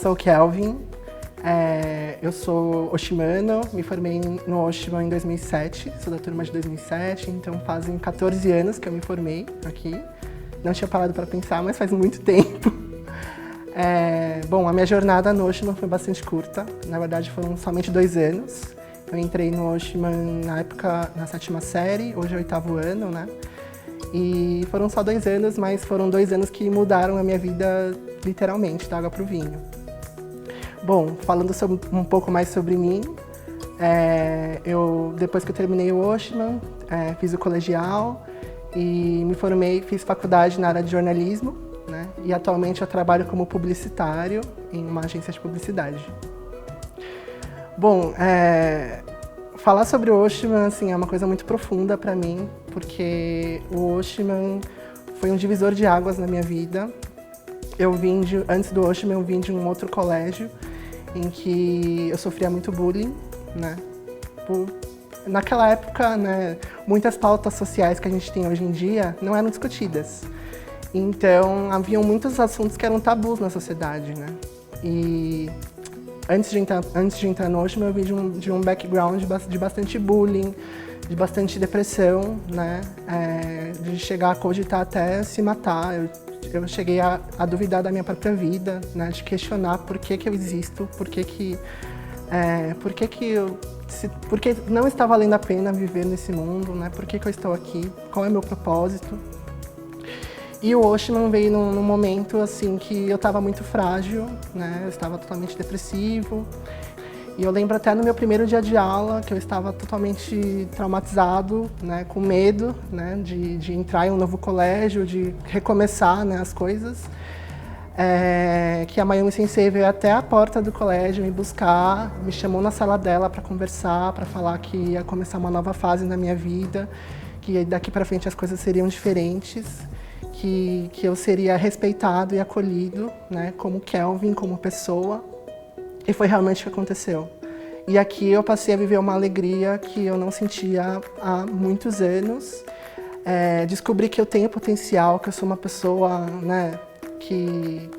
sou o Kelvin, eu sou oshimano, me formei no Oshima em 2007, sou da turma de 2007, então fazem 14 anos que eu me formei aqui. Não tinha parado para pensar, mas faz muito tempo. Bom, a minha jornada no Oshima foi bastante curta, na verdade foram somente 2 anos. Eu entrei no Oshima na época, na 7ª série, hoje é o 8º ano, né? E foram só 2 anos, mas foram 2 anos que mudaram a minha vida literalmente, da água para o vinho. Bom, falando um pouco mais sobre mim, depois que eu terminei o Oshima, fiz o colegial e me formei, fiz faculdade na área de jornalismo, né? E atualmente eu trabalho como publicitário em uma agência de publicidade. Bom, falar sobre o Oshima assim, é uma coisa muito profunda para mim, porque o Oshima foi um divisor de águas na minha vida. Antes do Oshima, eu vim de um outro colégio em que eu sofria muito bullying, né? Naquela época, né, muitas pautas sociais que a gente tem hoje em dia não eram discutidas. Então, haviam muitos assuntos que eram tabus na sociedade, né? E antes de entrar no Oshima, eu vim de um background de bastante bullying, de bastante depressão, né? De chegar a cogitar até se matar. Eu cheguei a duvidar da minha própria vida, né? De questionar por que eu existo, por que não está valendo a pena viver nesse mundo, né? Por que eu estou aqui, qual é o meu propósito. E o Oshima veio num momento assim que eu estava muito frágil, né? Eu estava totalmente depressivo. E eu lembro até no meu primeiro dia de aula que eu estava totalmente traumatizado, né, com medo, né, de entrar em um novo colégio, de recomeçar, né, as coisas. Que a Mayumi Sensei veio até a porta do colégio me buscar, me chamou na sala dela para conversar, para falar que ia começar uma nova fase na minha vida, que daqui para frente as coisas seriam diferentes, que eu seria respeitado e acolhido, né, como Kelvin, como pessoa. E foi realmente o que aconteceu. E aqui eu passei a viver uma alegria que eu não sentia há muitos anos. Descobri que eu tenho potencial, que eu sou uma pessoa, né, que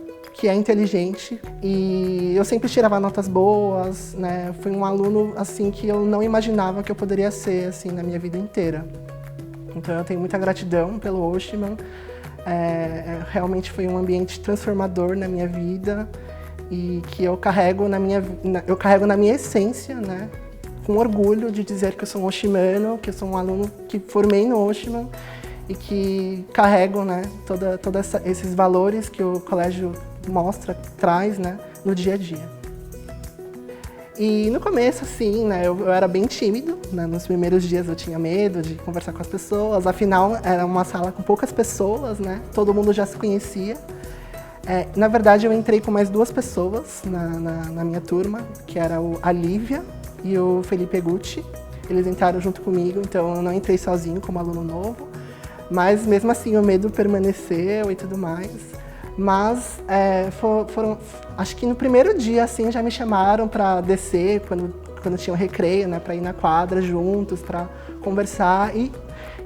é inteligente. E eu sempre tirava notas boas, né? Fui um aluno assim, que eu não imaginava que eu poderia ser assim, na minha vida inteira. Então eu tenho muita gratidão pelo Oshima. Realmente foi um ambiente transformador na minha vida. E que eu carrego na minha essência, né? Com orgulho de dizer que eu sou um oshimano, que eu sou um aluno que formei no Oshima e que carrego, né, todos esses valores que o colégio mostra, traz, né, no dia a dia. E no começo, assim, né, eu era bem tímido, né? Nos primeiros dias eu tinha medo de conversar com as pessoas, afinal era uma sala com poucas pessoas, né? Todo mundo já se conhecia. Na verdade, eu entrei com mais 2 pessoas na minha turma, que era a Lívia e o Felipe Gucci. Eles entraram junto comigo, então eu não entrei sozinho como aluno novo. Mas mesmo assim o medo permaneceu e tudo mais. Mas acho que no primeiro dia assim, já me chamaram para descer, quando tinha o recreio, né, para ir na quadra juntos, para conversar. E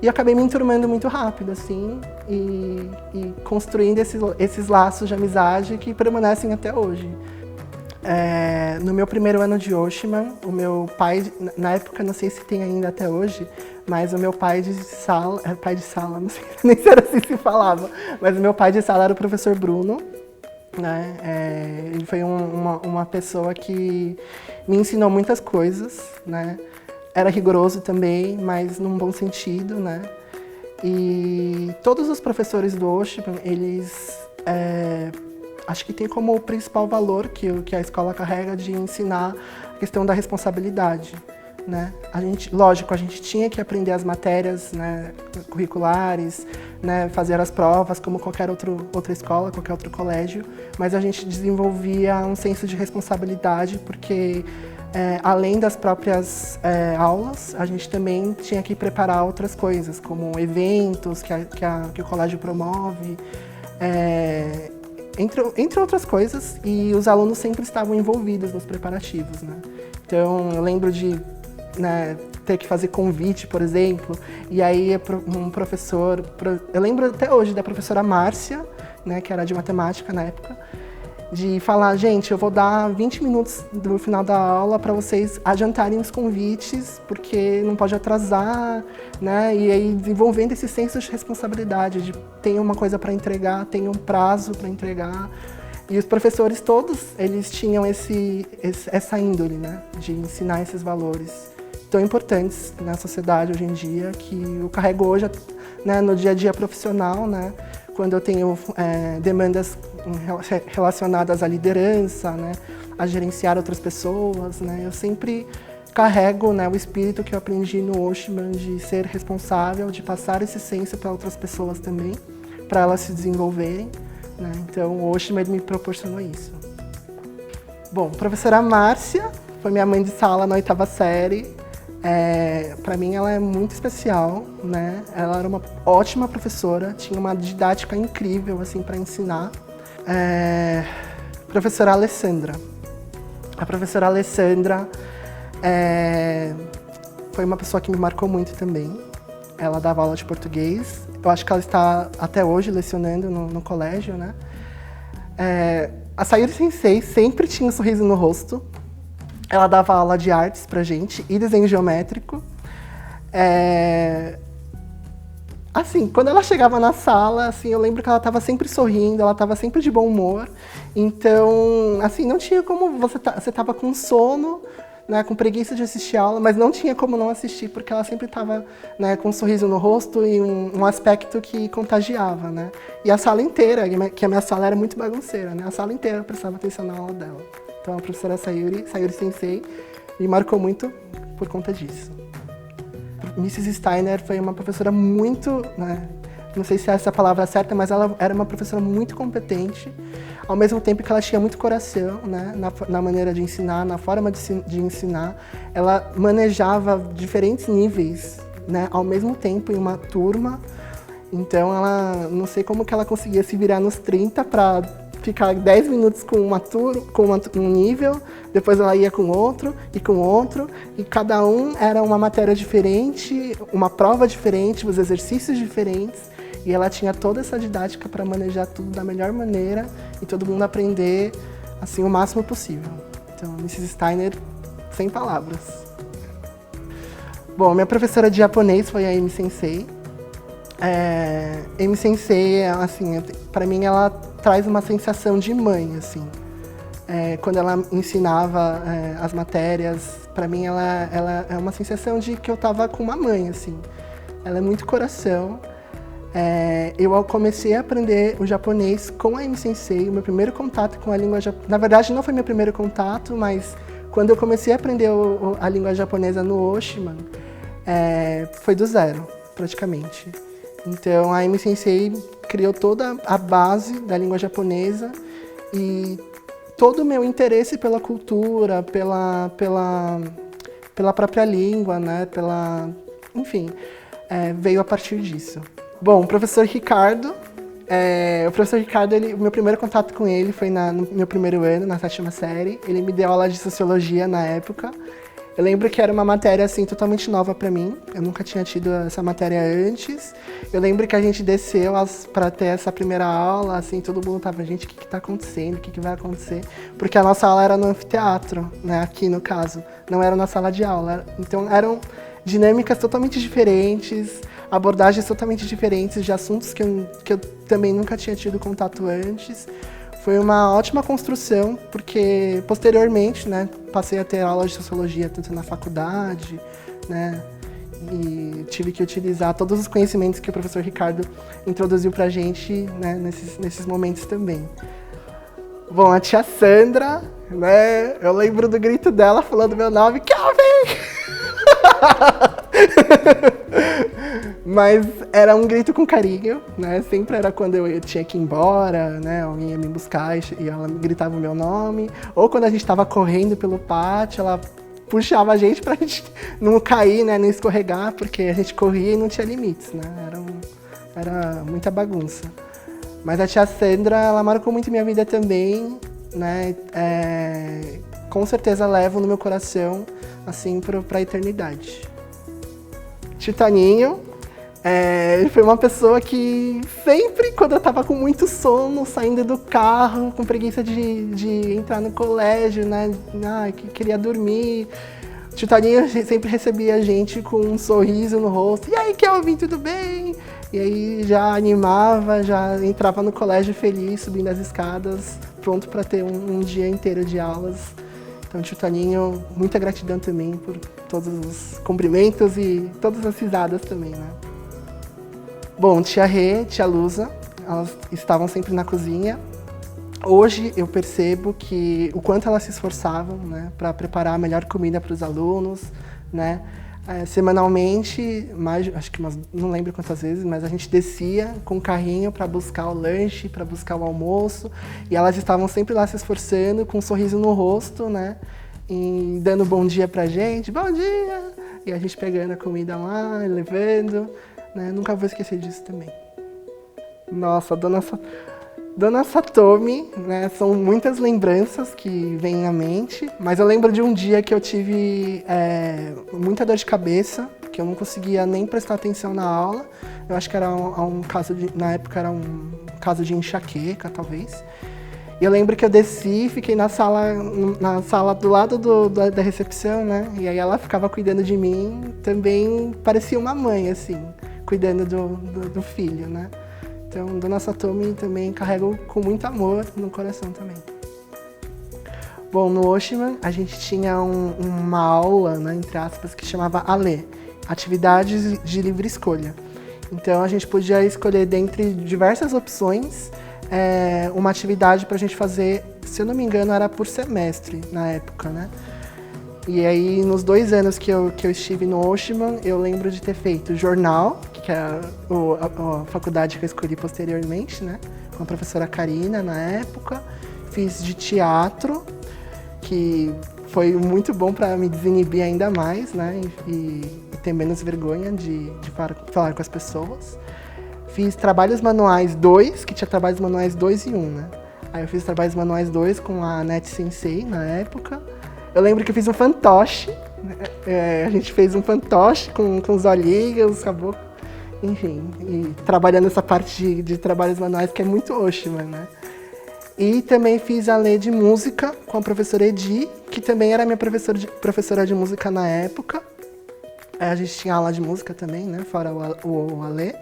eu acabei me enturmando muito rápido, assim, e construindo esses laços de amizade que permanecem até hoje. No meu primeiro ano de Oshima, o meu pai, na época, não sei se tem ainda até hoje, mas o meu pai de sala, não sei nem se era assim que se falava, mas o meu pai de sala era o professor Bruno, né? Ele foi uma pessoa que me ensinou muitas coisas, né? Era rigoroso também, mas num bom sentido, né? E todos os professores do Oshima, eles acho que tem como principal valor que a escola carrega de ensinar a questão da responsabilidade, né? Lógico, a gente tinha que aprender as matérias, né, curriculares, né, fazer as provas como qualquer outra escola, qualquer outro colégio, mas a gente desenvolvia um senso de responsabilidade porque além das próprias aulas, a gente também tinha que preparar outras coisas, como eventos que o colégio promove, entre outras coisas, e os alunos sempre estavam envolvidos nos preparativos, né? Então, eu lembro de ter que fazer convite, por exemplo, e aí um professor, eu lembro até hoje da professora Márcia, né, que era de matemática na época, de falar, gente, eu vou dar 20 minutos do final da aula para vocês adiantarem os convites, porque não pode atrasar, né? E aí desenvolvendo esse senso de responsabilidade, de ter uma coisa para entregar, tem um prazo para entregar. E os professores todos, eles tinham essa índole, né? De ensinar esses valores tão importantes na sociedade hoje em dia, que eu carrego hoje, né, no dia a dia profissional, né? Quando eu tenho demandas relacionadas à liderança, né, a gerenciar outras pessoas, né, eu sempre carrego, né, o espírito que eu aprendi no Oshman de ser responsável, de passar esse senso para outras pessoas também, para elas se desenvolverem, né. Então o Oshman me proporcionou isso. Bom, a professora Márcia foi minha mãe de sala na 8ª série. Para mim ela é muito especial, né? Ela era uma ótima professora, tinha uma didática incrível assim para ensinar. Professora Alessandra. A professora Alessandra foi uma pessoa que me marcou muito também. Ela dava aula de português. Eu acho que ela está até hoje lecionando no colégio, né? A Sayuri Sensei sempre tinha um sorriso no rosto. Ela dava aula de artes pra gente e desenho geométrico. Assim, quando ela chegava na sala, assim, eu lembro que ela estava sempre sorrindo, ela estava sempre de bom humor. Então, assim, não tinha como você estava com sono, né, com preguiça de assistir a aula, mas não tinha como não assistir, porque ela sempre estava, né, com um sorriso no rosto e um aspecto que contagiava, né? E a sala inteira, que a minha sala era muito bagunceira, né? A sala inteira prestava atenção na aula dela. Então a professora Sayuri Sensei, me marcou muito por conta disso. Mrs. Steiner foi uma professora muito, né, não sei se essa é a palavra certa, mas ela era uma professora muito competente, ao mesmo tempo que ela tinha muito coração, né, na maneira de ensinar, na forma de ensinar. Ela manejava diferentes níveis, né, ao mesmo tempo em uma turma. Então ela, não sei como que ela conseguia se virar nos 30 para ficar 10 minutos com um nível, depois ela ia com outro, e cada um era uma matéria diferente, uma prova diferente, os exercícios diferentes, e ela tinha toda essa didática para manejar tudo da melhor maneira e todo mundo aprender assim o máximo possível. Então, Mrs. Steiner, sem palavras. Bom, minha professora de japonês foi a Amy Sensei. Amy Sensei, assim, para mim ela traz uma sensação de mãe, assim. Quando ela ensinava as matérias, para mim ela é uma sensação de que eu estava com uma mãe, assim. Ela é muito coração. Eu comecei a aprender o japonês com a Amy Sensei. O meu primeiro contato com a língua japonesa, na verdade não foi meu primeiro contato, mas quando eu comecei a aprender a língua japonesa no Oshman, foi do zero, praticamente. Então a Amy Sensei criou toda a base da língua japonesa e todo o meu interesse pela cultura, pela própria língua, né, enfim, veio a partir disso. Bom, o professor Ricardo, o meu primeiro contato com ele foi no meu primeiro ano, na 7ª série. Ele me deu aula de sociologia na época. Eu lembro que era uma matéria assim totalmente nova para mim. Eu nunca tinha tido essa matéria antes. Eu lembro que a gente desceu para ter essa primeira aula, assim, todo mundo tava, gente, o que tá acontecendo? O que vai acontecer? Porque a nossa aula era no anfiteatro, né, aqui no caso, não era na sala de aula. Então eram dinâmicas totalmente diferentes, abordagens totalmente diferentes de assuntos que eu também nunca tinha tido contato antes. Foi uma ótima construção, porque posteriormente, né, passei a ter aulas de sociologia tanto na faculdade, né, e tive que utilizar todos os conhecimentos que o professor Ricardo introduziu pra gente, né, nesses momentos também. Bom, a tia Sandra, né, eu lembro do grito dela falando meu nome, Kelvin! Mas era um grito com carinho, né? Sempre era quando eu tinha que ir embora, né? Alguém ia me buscar e ela gritava o meu nome. Ou quando a gente estava correndo pelo pátio, ela puxava a gente pra gente não cair, né? Não escorregar, porque a gente corria e não tinha limites, né? Era muita bagunça. Mas a tia Sandra, ela marcou muito minha vida também, né? Com certeza levo no meu coração, assim, pra eternidade. Tio Toninho, Ele foi uma pessoa que sempre, quando eu tava com muito sono, saindo do carro, com preguiça de entrar no colégio, né? Que queria dormir. O tio Toninho sempre recebia a gente com um sorriso no rosto. E aí, Kelvin, tudo bem? E aí já animava, já entrava no colégio feliz, subindo as escadas, pronto para ter um dia inteiro de aulas. Então, tio Toninho, muita gratidão também por todos os cumprimentos e todas as risadas também, né? Bom, tia Rê, tia Lusa, elas estavam sempre na cozinha. Hoje eu percebo que o quanto elas se esforçavam, né, para preparar a melhor comida para os alunos, né? Semanalmente, acho que não lembro quantas vezes, mas a gente descia com um carrinho para buscar o lanche, para buscar o almoço, e elas estavam sempre lá se esforçando, com um sorriso no rosto, né? E dando bom dia pra gente, bom dia! E a gente pegando a comida lá, levando, né? Nunca vou esquecer disso também. Nossa, Dona Satomi, né, são muitas lembranças que vêm à mente, mas eu lembro de um dia que eu tive muita dor de cabeça, que eu não conseguia nem prestar atenção na aula. Eu acho que era um caso na época era um caso de enxaqueca, talvez. E eu lembro que eu desci, fiquei na sala do lado da recepção, né? E aí ela ficava cuidando de mim, também parecia uma mãe, assim, cuidando do filho, né? Então, Dona Satomi também carrego com muito amor no coração também. Bom, no Oshiman a gente tinha uma aula, né, entre aspas, que chamava ALE, Atividades de Livre Escolha. Então, a gente podia escolher dentre diversas opções uma atividade para a gente fazer, se eu não me engano, era por semestre na época, né? E aí, nos 2 anos que eu estive no Oshiman, eu lembro de ter feito jornal, que é a faculdade que eu escolhi posteriormente, né? Com a professora Karina, na época. Fiz de teatro, que foi muito bom para me desinibir ainda mais, né? E ter menos vergonha de falar com as pessoas. Fiz trabalhos manuais 2, que tinha trabalhos manuais 2 e 1, né? Aí eu fiz trabalhos manuais 2 com a Net Sensei, na época. Eu lembro que eu fiz um fantoche, a gente fez um fantoche com os olhinhos, acabou, enfim, e trabalhando essa parte de trabalhos manuais que é muito Oshiman, né? E também fiz a lei de música com a professora Edi, que também era minha professora de música na época. A gente tinha aula de música também, né, fora o Alê.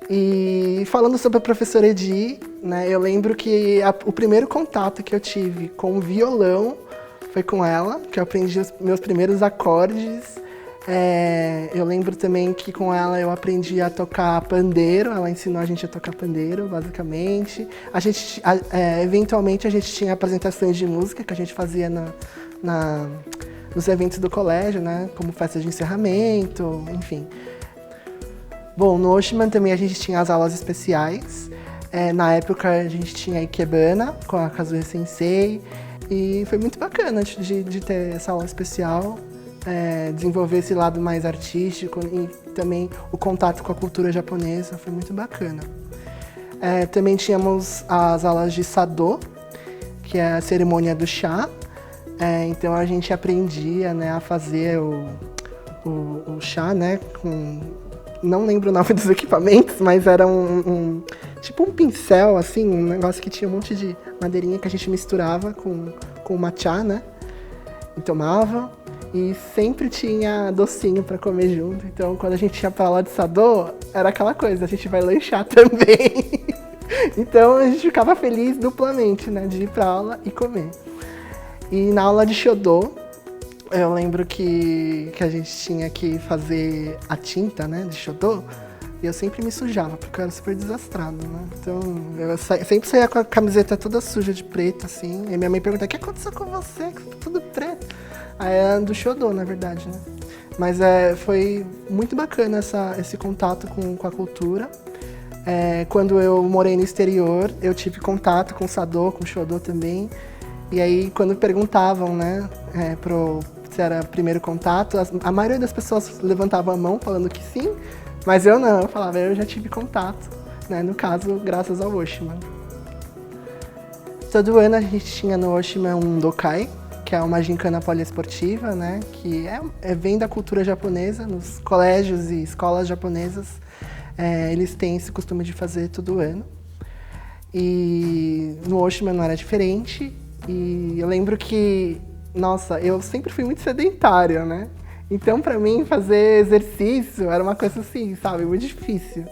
E falando sobre a professora Edi, né, eu lembro que o primeiro contato que eu tive com o violão foi com ela, que eu aprendi os meus primeiros acordes. Eu lembro também que com ela eu aprendi a tocar pandeiro, ela ensinou a gente a tocar pandeiro, basicamente. Eventualmente a gente tinha apresentações de música que a gente fazia nos eventos do colégio, né, como festa de encerramento, enfim. Bom, no Oshiman também a gente tinha as aulas especiais. Na época a gente tinha a Ikebana com a Kazuya Sensei. E foi muito bacana de ter essa aula especial, desenvolver esse lado mais artístico e também o contato com a cultura japonesa, foi muito bacana. Também tínhamos as aulas de Sado, que é a cerimônia do chá. Então a gente aprendia, né, a fazer o chá, né, não lembro o nome dos equipamentos, mas era tipo um pincel, assim, um negócio que tinha um monte de madeirinha que a gente misturava com matcha, né? E tomava. E sempre tinha docinho pra comer junto. Então, quando a gente ia pra aula de Sado, era aquela coisa, a gente vai lanchar também. Então, a gente ficava feliz duplamente, né? De ir pra aula e comer. E na aula de Shodo, eu lembro que a gente tinha que fazer a tinta, né, de Shodo, e eu sempre me sujava, porque eu era super desastrado, né? Então, eu sempre saía com a camiseta toda suja de preto, assim, e minha mãe perguntava, o que aconteceu com você, que tá tudo preto? Aí era do Shodo, na verdade, né? Mas foi muito bacana esse contato com a cultura. Quando eu morei no exterior, eu tive contato com o Sado, com o Shodo também, e aí, quando perguntavam, né, se era primeiro contato, a maioria das pessoas levantava a mão falando que sim, mas eu não, eu falava, eu já tive contato, né, no caso, graças ao Oshiman. Todo ano a gente tinha no Oshiman um Dokai, que é uma gincana poliesportiva, né? Que vem da cultura japonesa, nos colégios e escolas japonesas. Eles têm esse costume de fazer todo ano. E no Oshima não era diferente. E eu lembro que, nossa, eu sempre fui muito sedentária, né? Então, pra mim, fazer exercício era uma coisa assim, sabe, muito difícil.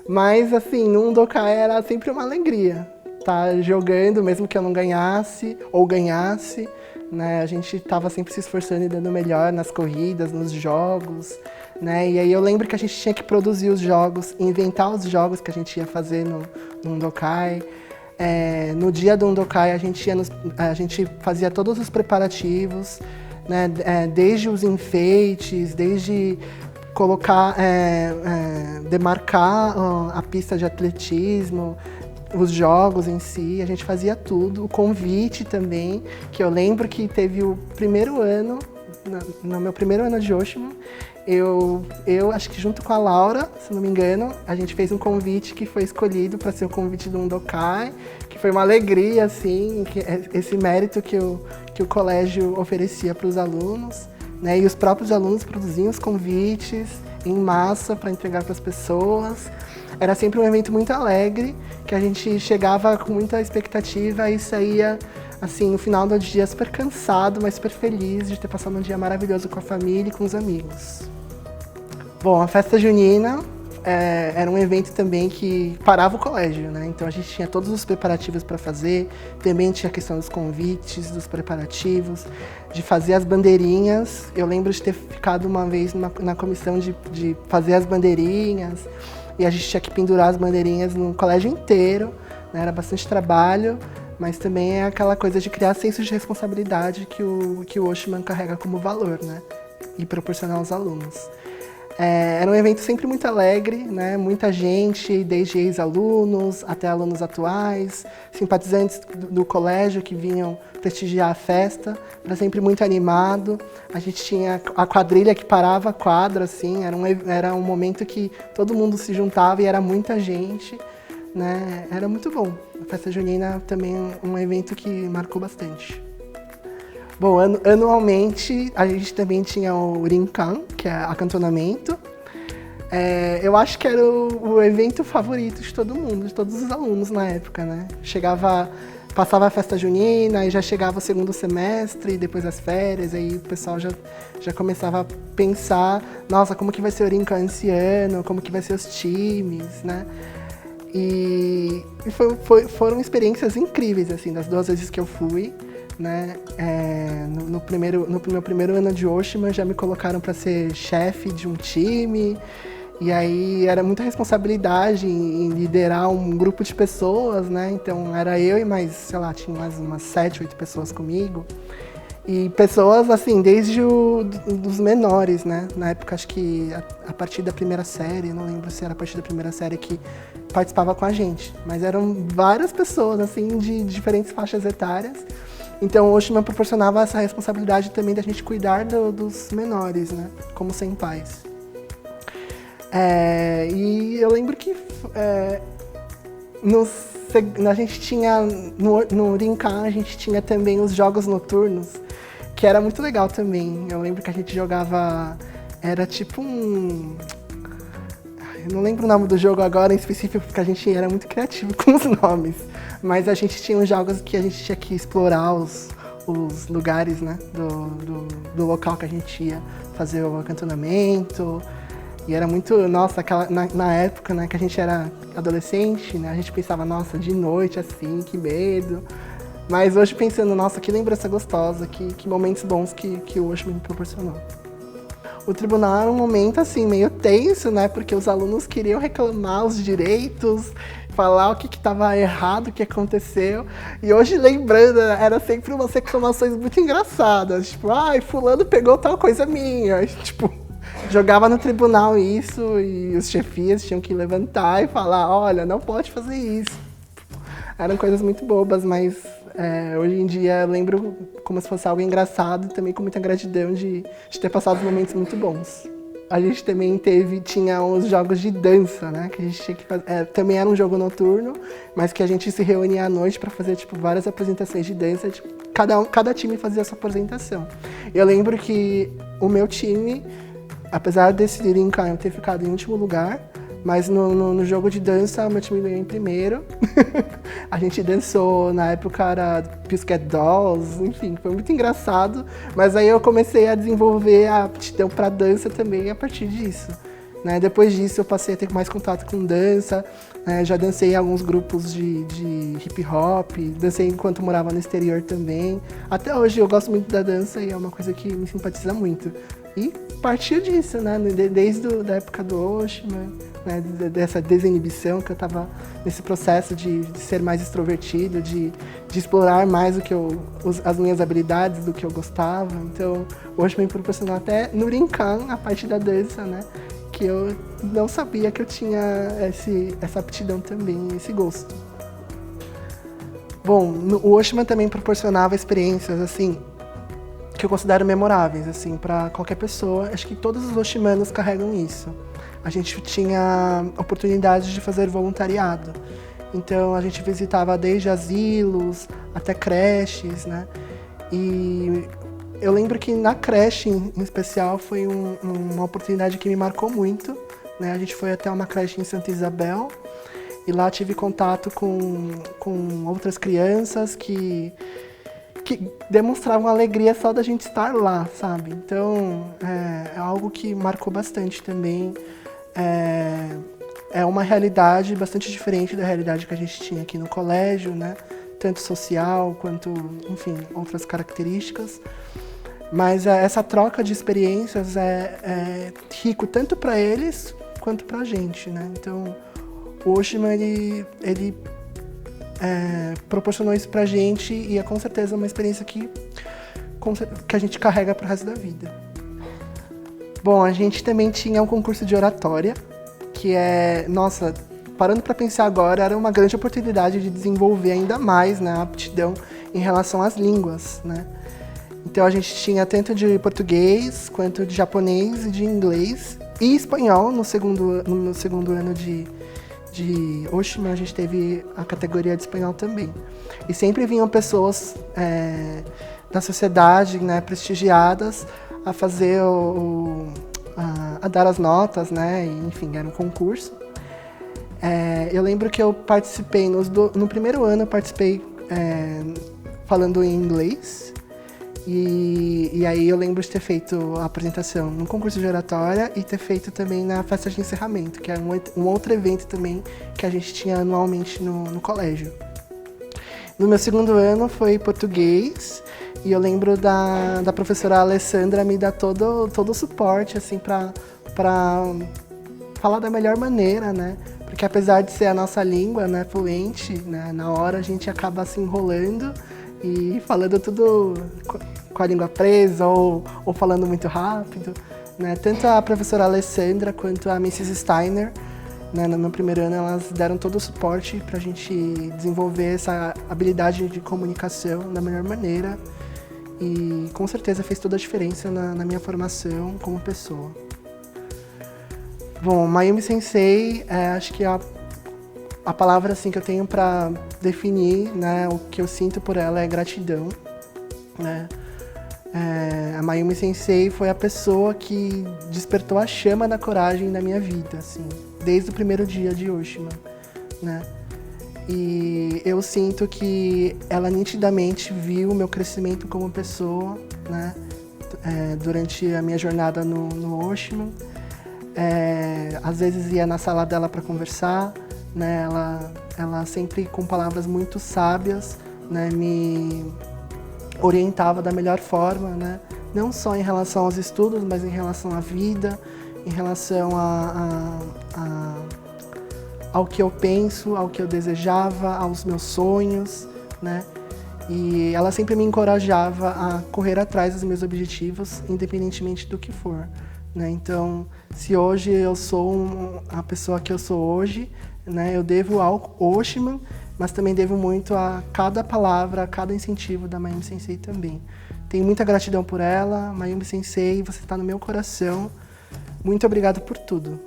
Mas, assim, no Undokai era sempre uma alegria estar jogando, mesmo que eu não ganhasse ou ganhasse, né? A gente estava sempre se esforçando e dando o melhor nas corridas, nos jogos, né? E aí eu lembro que a gente tinha que produzir os jogos, inventar os jogos que a gente ia fazer no Undokai. No dia do Undokai, a gente fazia todos os preparativos, né? Desde os enfeites, desde colocar, demarcar a pista de atletismo, os jogos em si, a gente fazia tudo, o convite também, que eu lembro que teve o primeiro ano, no meu primeiro ano de Oshima, eu acho que junto com a Laura, se não me engano, a gente fez um convite que foi escolhido para ser o convite do Undokai, que foi uma alegria, assim, esse mérito que o colégio oferecia para os alunos, né? E os próprios alunos produziam os convites em massa para entregar para as pessoas. Era sempre um evento muito alegre, que a gente chegava com muita expectativa e saía, assim, no final do dia super cansado, mas super feliz de ter passado um dia maravilhoso com a família e com os amigos. Bom, a festa junina era um evento também que parava o colégio, né? Então a gente tinha todos os preparativos para fazer, também tinha a questão dos convites, dos preparativos, de fazer as bandeirinhas. Eu lembro de ter ficado uma vez na comissão de fazer as bandeirinhas, e a gente tinha que pendurar as bandeirinhas no colégio inteiro, né? Era bastante trabalho, mas também é aquela coisa de criar senso de responsabilidade que o Oshima carrega como valor, né? E proporcionar aos alunos. Era um evento sempre muito alegre, né? Muita gente, desde ex-alunos até alunos atuais, simpatizantes do colégio que vinham prestigiar a festa. Era sempre muito animado. A gente tinha a quadrilha que parava a quadra, assim, era um momento que todo mundo se juntava e era muita gente, né? Era muito bom. A festa junina também é um evento que marcou bastante. Bom, anualmente a gente também tinha o Rinkan, que é acantonamento. Eu acho que era o evento favorito de todo mundo, de todos os alunos na época, né? Passava a festa junina, e já chegava o segundo semestre, depois as férias, aí o pessoal já começava a pensar, nossa, como que vai ser o Rinkan esse ano, como que vai ser os times, né? E foram experiências incríveis, assim, das 2 vezes que eu fui. Né? No meu primeiro ano de Oshima já me colocaram para ser chefe de um time, e aí era muita responsabilidade em liderar um grupo de pessoas, né? Então era eu e mais, sei lá, tinha mais umas 7, 8 pessoas comigo, e pessoas assim, desde dos menores, né? Na época acho que a partir da primeira série, não lembro se era a partir da primeira série que participava com a gente, mas eram várias pessoas assim de diferentes faixas etárias. Então, o Oshima proporcionava essa responsabilidade também da gente cuidar dos menores, né? Como senpais. E eu lembro que a gente tinha, no Rinkan, a gente tinha também os jogos noturnos, que era muito legal também. Eu lembro que a gente jogava, era tipo eu não lembro o nome do jogo agora em específico, porque a gente era muito criativo com os nomes. Mas a gente tinha uns jogos que a gente tinha que explorar os lugares, né, do local que a gente ia fazer o acantonamento. E era muito, nossa, na época, né, que a gente era adolescente, né, a gente pensava, nossa, de noite assim, que medo. Mas hoje pensando, nossa, que lembrança gostosa, que momentos bons que o Oshima me proporcionou. O tribunal era um momento, assim, meio tenso, né? Porque os alunos queriam reclamar os direitos, falar o que estava errado, o que aconteceu. E hoje, lembrando, era sempre umas reclamações muito engraçadas. Tipo, ai, fulano pegou tal coisa minha. E, tipo, jogava no tribunal isso e os chefias tinham que levantar e falar, olha, não pode fazer isso. Eram coisas muito bobas, mas hoje em dia eu lembro como se fosse algo engraçado e também com muita gratidão de ter passado momentos muito bons. A gente também tinha os jogos de dança, né? Que a gente tinha que fazer. Também era um jogo noturno, mas que a gente se reunia à noite para fazer tipo, várias apresentações de dança, tipo, cada time fazia a sua apresentação. Eu lembro que o meu time, apesar desse Rincan ter ficado em último lugar, mas no jogo de dança, o meu time ganhou em primeiro. A gente dançou, na época era Pussycat Dolls, enfim, foi muito engraçado. Mas aí eu comecei a desenvolver a aptidão para dança também a partir disso. Né? Depois disso eu passei a ter mais contato com dança, já dancei em alguns grupos de hip hop, dancei enquanto morava no exterior também. Até hoje eu gosto muito da dança e é uma coisa que me simpatiza muito. E partiu disso, né? Desde a época do Oshima, né? Dessa desinibição que eu estava nesse processo de ser mais extrovertido, de explorar mais as minhas habilidades, do que eu gostava. Então, o Oshima me proporcionou até no Rincan, a parte da dança, né? Que eu não sabia que eu tinha essa aptidão também, esse gosto. Bom, o Oshima também proporcionava experiências, assim, que eu considero memoráveis, assim, para qualquer pessoa. Acho que todos os oshimanos carregam isso. A gente tinha oportunidade de fazer voluntariado. Então, a gente visitava desde asilos até creches, né? E eu lembro que na creche, em especial, foi uma oportunidade que me marcou muito, né? A gente foi até uma creche em Santa Isabel e lá tive contato com outras crianças que demonstravam alegria só da gente estar lá, sabe? Então, é algo que marcou bastante também. É uma realidade bastante diferente da realidade que a gente tinha aqui no colégio, né? Tanto social quanto, enfim, outras características. Mas essa troca de experiências é rico tanto para eles quanto para a gente, né? Então, o Oshima, ele proporcionou isso pra gente e é com certeza uma experiência que a gente carrega pro resto da vida. Bom, a gente também tinha um concurso de oratória, que nossa, parando para pensar agora, era uma grande oportunidade de desenvolver ainda mais, né, a aptidão em relação às línguas, né? Então a gente tinha tanto de português, quanto de japonês e de inglês, e espanhol no segundo ano de Oshima, a gente teve a categoria de espanhol também. E sempre vinham pessoas da sociedade, né, prestigiadas, a fazer a dar as notas, né, e, enfim, era um concurso. Eu lembro que eu participei, no primeiro ano eu participei falando em inglês, e aí eu lembro de ter feito a apresentação no concurso de oratória e ter feito também na festa de encerramento, que é um outro evento também que a gente tinha anualmente no colégio. No meu segundo ano foi português, e eu lembro da professora Alessandra me dar todo o suporte, assim, para falar da melhor maneira, né? Porque apesar de ser a nossa língua, né, fluente, né, na hora a gente acaba se enrolando e falando tudo com a língua presa ou falando muito rápido, né? Tanto a professora Alessandra quanto a Mrs. Steiner, né, no meu primeiro ano, elas deram todo o suporte para a gente desenvolver essa habilidade de comunicação da melhor maneira e com certeza fez toda a diferença na minha formação como pessoa. Bom, Mayumi Sensei, acho que a palavra assim, que eu tenho para definir, né, o que eu sinto por ela é gratidão, né? A Mayumi Sensei foi a pessoa que despertou a chama da coragem na minha vida, assim, desde o primeiro dia de Oshima, né? E eu sinto que ela nitidamente viu o meu crescimento como pessoa, né? Durante a minha jornada no Oshima. Às vezes ia na sala dela para conversar, né? Ela sempre com palavras muito sábias, né, me orientava da melhor forma, né? Não só em relação aos estudos, mas em relação à vida, em relação ao que eu penso, ao que eu desejava, aos meus sonhos, né? E ela sempre me encorajava a correr atrás dos meus objetivos, independentemente do que for, né? Então, se hoje eu sou a pessoa que eu sou hoje, né, eu devo ao Oshima, mas também devo muito a cada palavra, a cada incentivo da Mayumi Sensei também. Tenho muita gratidão por ela, Mayumi Sensei, você está no meu coração. Muito obrigado por tudo.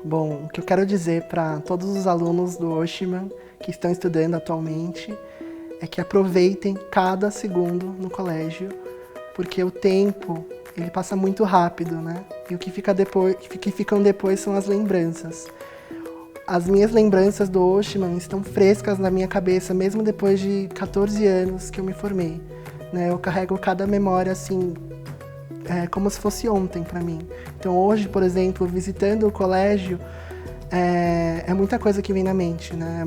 Bom, o que eu quero dizer para todos os alunos do Oshima que estão estudando atualmente é que aproveitem cada segundo no colégio, porque o tempo, ele passa muito rápido, né? E o que ficam depois são as lembranças. As minhas lembranças do Oshima estão frescas na minha cabeça, mesmo depois de 14 anos que eu me formei, né? Eu carrego cada memória, assim, como se fosse ontem para mim. Então hoje, por exemplo, visitando o colégio, é muita coisa que vem na mente, né?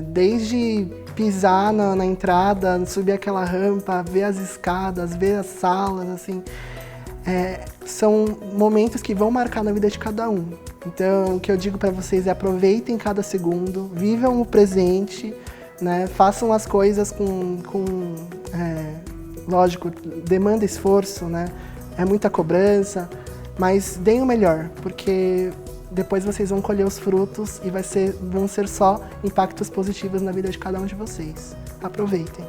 Desde pisar na entrada, subir aquela rampa, ver as escadas, ver as salas, assim, são momentos que vão marcar na vida de cada um. Então, o que eu digo para vocês é aproveitem cada segundo, vivam o presente, né? Façam as coisas lógico, demanda esforço, né? É muita cobrança, mas deem o melhor, porque depois vocês vão colher os frutos e vão ser só impactos positivos na vida de cada um de vocês. Aproveitem.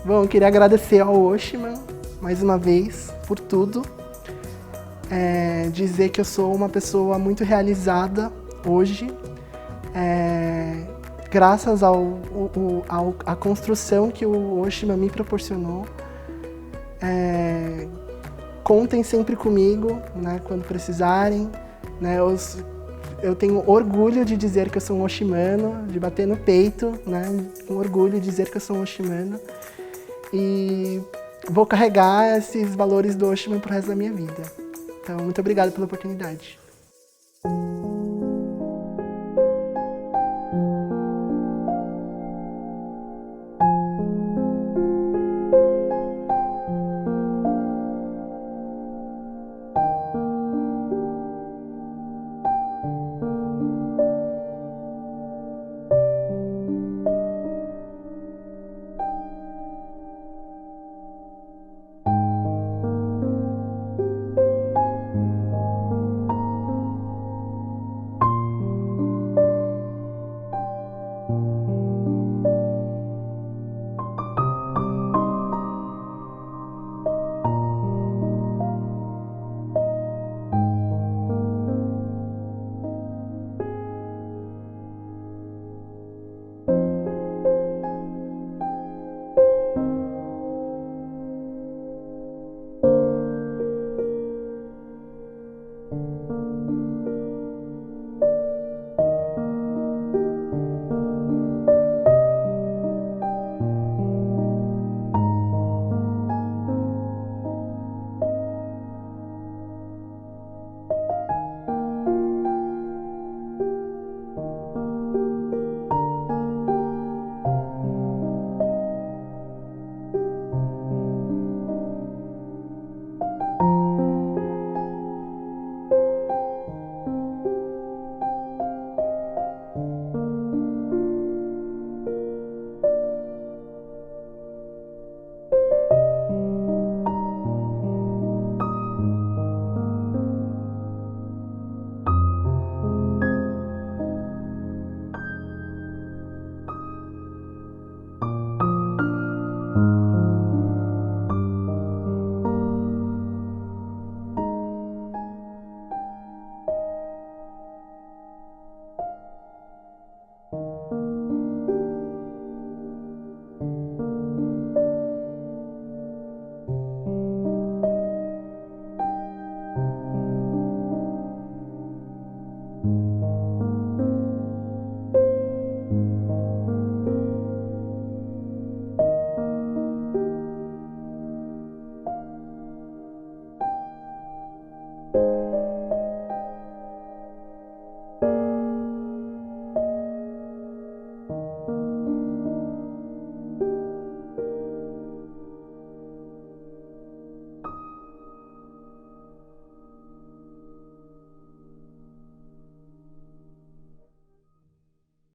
Bom, eu queria agradecer ao Oshima, mais uma vez, por tudo. Dizer que eu sou uma pessoa muito realizada hoje, graças à construção que o Oshima me proporcionou. Contem sempre comigo, né, quando precisarem. Né, eu tenho orgulho de dizer que eu sou um oshimano, de bater no peito, né, com orgulho de dizer que eu sou um oshimano. E vou carregar esses valores do Oshima pro resto da minha vida. Então, muito obrigado pela oportunidade.